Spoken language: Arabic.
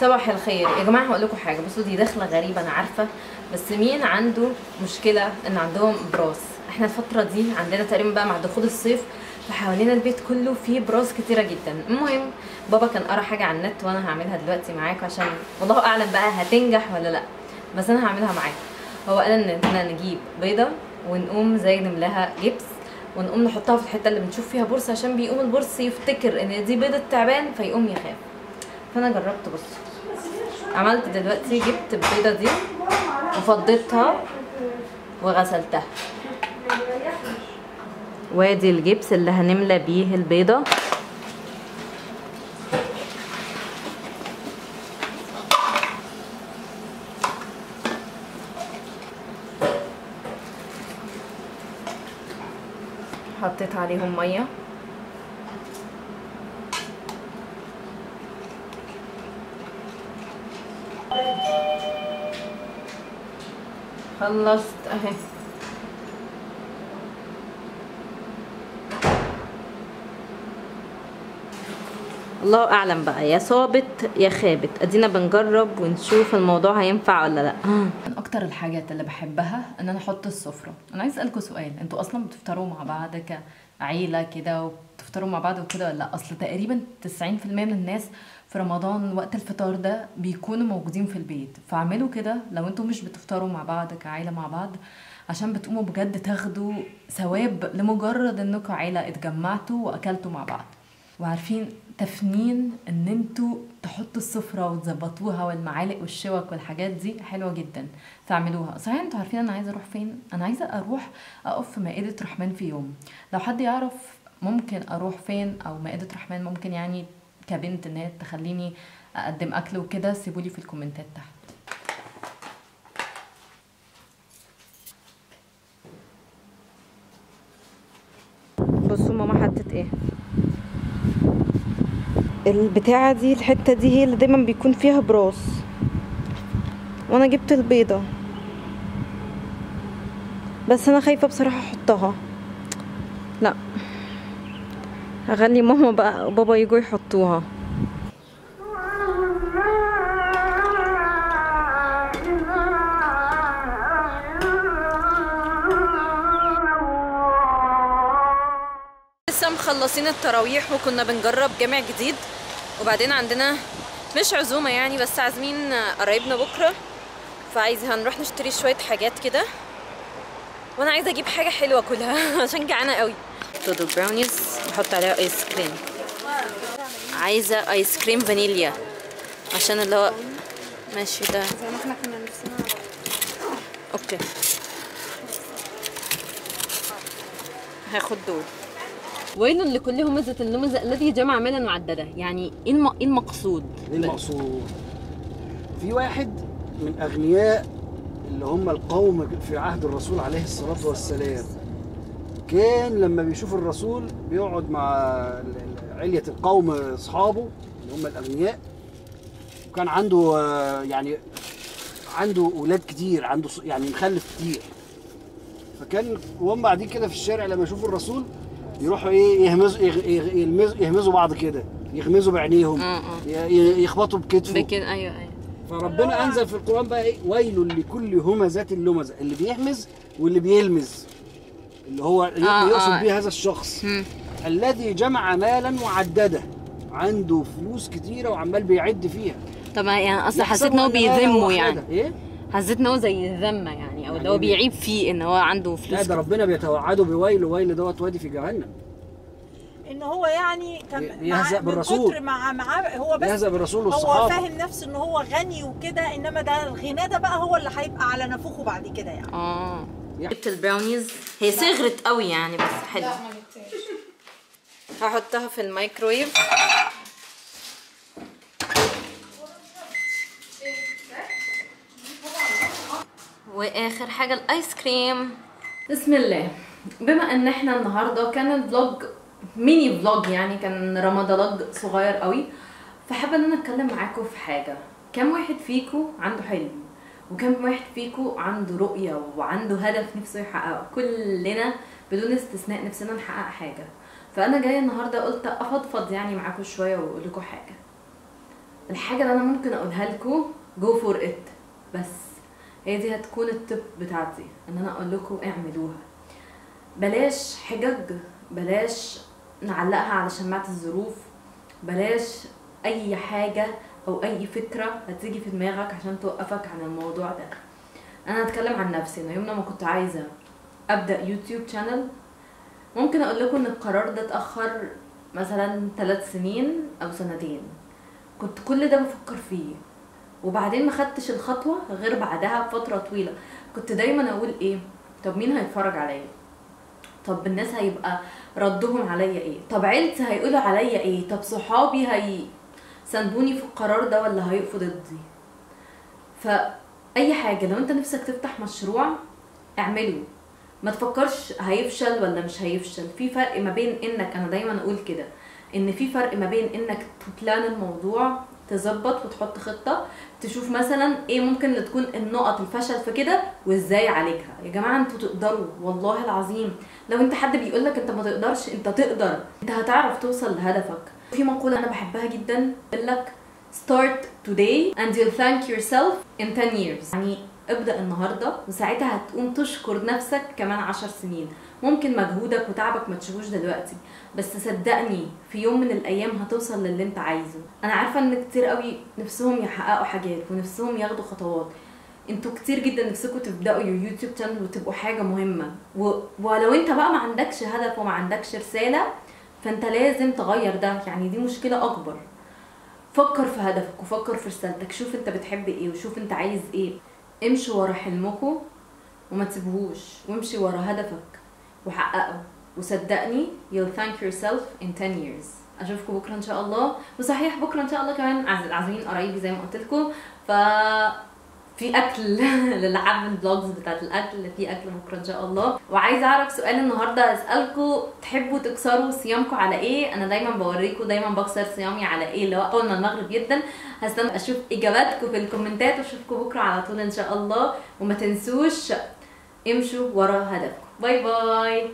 صباح الخير يا جماعه. هقول لكم حاجه، بصوا دي دخله غريبه انا عارفه، بس مين عنده مشكله ان عندهم براس؟ احنا الفتره دي عندنا تقريبا بقى مع دخول الصيف فحوالينا البيت كله فيه براس كتيره جدا. المهم بابا كان قرا حاجه على النت وانا هعملها دلوقتي معاكم عشان والله اعلم بقى هتنجح ولا لا، بس انا هعملها معاكم. هو قال ان احنا نجيب بيضه ونقوم زي نملاها جبس ونقوم نحطها في الحته اللي بنشوف فيها برص، عشان بيقوم البرص يفتكر ان دي بيضه تعبان فيقوم يخاف. فانا جربت، بصوا عملت دلوقتي، جبت البيضه دي وفضيتها وغسلتها، وادي الجبس اللي هنملى بيه البيضه. حطيت عليهم ميه، خلصت اهي. الله اعلم بقى، يا صابت يا خابت، ادينا بنجرب ونشوف الموضوع هينفع ولا لا. من اكتر الحاجات اللي بحبها ان انا احط السفره. انا عايز اسالكم سؤال، انتوا اصلا بتفطروا مع بعض كعيله كده وبتفطروا مع بعض وكده ولا لا؟ اصل تقريبا 90% من الناس في رمضان وقت الفطار ده بيكونوا موجودين في البيت، فاعملوا كده لو انتوا مش بتفطروا مع بعض كعيله مع بعض، عشان بتقوموا بجد تاخدوا ثواب لمجرد انكم عيله اتجمعتوا واكلتوا مع بعض. وعارفين تفنين ان انتوا تحطوا السفره وتظبطوها والمعالق والشوك والحاجات دي حلوه جدا، فاعملوها. صحيح انتوا عارفين انا عايزه اروح فين؟ انا عايزه اروح اقف في مائده رحمن في يوم. لو حد يعرف ممكن اروح فين، او مائده رحمن ممكن يعني كبنت ان هي تخليني اقدم اكل وكده، سيبولي في الكومنتات تحت. بصوا ماما حطت ايه. البتاعة دي، الحتة دي هي اللي دايما بيكون فيها براس، وانا جبت البيضة بس انا خايفة بصراحة احطها. لا، هخلي ماما بقى وبابا يجوا يحطوها. لسه مخلصين التراويح وكنا بنجرب جامع جديد، وبعدين عندنا مش عزومه يعني بس عازمين قرايبنا بكره، هنروح نشتري شويه حاجات كده، وانا عايزه اجيب حاجه حلوه اكلها عشان جعانه قوي. دودو براونيز نحط عليها ايس كريم، عايزه ايس كريم فانيليا عشان اللي هو ماشي ده زي ما احنا كنا نفسنا. اوكي هاخد دول. ويل لكل همزة لمزة الذي جمع مالا معددا. يعني ايه المقصود؟ ايه المقصود؟ في واحد من اغنياء اللي هم القوم في عهد الرسول عليه الصلاة والسلام، كان لما بيشوف الرسول بيقعد مع علية القوم اصحابه اللي هم الاغنياء، وكان عنده يعني عنده اولاد كتير، عنده يعني مخلف كتير. فكان وهم قاعدين كده في الشارع لما يشوفوا الرسول يروحوا ايه يهمزوا بعض كده، يغمزوا بعينيهم، يخبطوا بكتفه. ايوه. فربنا انزل في القران بقى ايه؟ ويل لكل همزه لمزه، اللي بيهمز واللي بيلمز، اللي هو يقصد بيه هذا الشخص الذي جمع مالا معدده، عنده فلوس كتيره وعمال بيعد فيها. طب يعني اصلا حسيت ان هو بيذمه، يعني ايه؟ حسيت ان هو زي ذمه يعني، او اللي هو بيعيب فيه ان هو عنده فلوس. لا ده ربنا بيتوعده بويل، ويل دوت وادي في جهنم. ان هو يعني كان بيهزأ بالرسول، كتر معاه هو، بس بيهزأ بالرسول والصحابه، هو فاهم نفسه ان هو غني وكده، انما ده الغنى ده بقى هو اللي هيبقى على نافوخه بعد كده يعني. جبت البراونيز، هي صغرت قوي يعني بس حلوه. لا ما جبتهاش. هحطها في الميكرويف. واخر حاجه الايس كريم. بسم الله. بما ان احنا النهارده كان الفلوج ميني فلوج، يعني كان رمضان صغير قوي، فحابه ان انا اتكلم معاكم في حاجه. كم واحد فيكم عنده حلم؟ وكم واحد فيكم عنده رؤيه وعنده هدف نفسه يحققه؟ كلنا بدون استثناء نفسنا نحقق حاجه. فانا جايه النهارده قلت افضفض يعني معاكم شويه واقول لكم حاجه. الحاجه اللي انا ممكن اقولها لكم جو فور ات، بس هي دي هتكون التب بتاعتي ان انا اقول لكم اعملوها. بلاش حجج، بلاش نعلقها على شماعة الظروف، بلاش اي حاجة او اي فكرة هتيجي في دماغك عشان توقفك عن الموضوع ده. انا هتكلم عن نفسي. انا يوم ما كنت عايزة ابدأ يوتيوب شانل، ممكن اقول لكم ان القرار ده اتأخر مثلا 3 سنين او 2 سنين. كنت كل ده بفكر فيه، وبعدين ما خدتش الخطوة غير بعدها بفترة طويلة. كنت دايما اقول ايه، طب مين هيتفرج عليا؟ طب الناس هيبقى ردهم عليا ايه؟ طب عيلتي هيقولوا عليا ايه؟ طب صحابي هيساندوني في القرار ده ولا هيقفوا ضدي؟ فاي حاجة لو انت نفسك تفتح مشروع اعمله، ما تفكرش هيفشل ولا مش هيفشل. في فرق ما بين انك، انا دايما اقول كده، ان في فرق ما بين انك تبلان الموضوع، تظبط وتحط خطة، تشوف مثلا ايه ممكن اللي تكون النقط الفشل في كده وازاي عالجها. يا جماعة انتوا تقدروا، والله العظيم. لو انت حد بيقولك انت ما تقدرش، انت تقدر، انت هتعرف توصل لهدفك. في مقولة انا بحبها جدا بيقولك start today and you'll thank yourself in 10 years. يعني ابدأ النهاردة وساعتها هتقوم تشكر نفسك كمان 10 سنين. ممكن مجهودك وتعبك ما تشوفوش دلوقتي، بس صدقني في يوم من الايام هتوصل للي انت عايزه. انا عارفة ان كتير قوي نفسهم يحققوا حاجات ونفسهم ياخدوا خطوات. انتوا كتير جدا نفسكم تبدأوا يوتيوب شانل وتبقوا حاجة مهمة، ولو انت بقى ما عندكش هدف وما عندكش رسالة فانت لازم تغير ده. يعني دي مشكلة اكبر. فكر في هدفك وفكر في رسالتك، شوف انت بتحب ايه وشوف انت عايز ايه. امشي ورا حلمكم وما تسيبوهوش، وامشي ورا هدفك وحققه، وصدقني you'll thank yourself in 10 years. اشوفكم بكره ان شاء الله. وصحيح بكره ان شاء الله كمان عازمين قرايبي زي ما قلت لكم، في اكل للي حابب الفلوجز بتاعت الاكل، في اكل بكره ان شاء الله. وعايزه اعرف سؤال النهارده اسالكم، تحبوا تكسروا صيامكم على ايه؟ انا دايما بوريكم دايما بكسر صيامي على ايه، اللي هو اول ما المغرب جدا. هستنى اشوف اجاباتكم في الكومنتات، واشوفكم بكره على طول ان شاء الله. وما تنسوش امشوا ورا هدفكم. باي باي.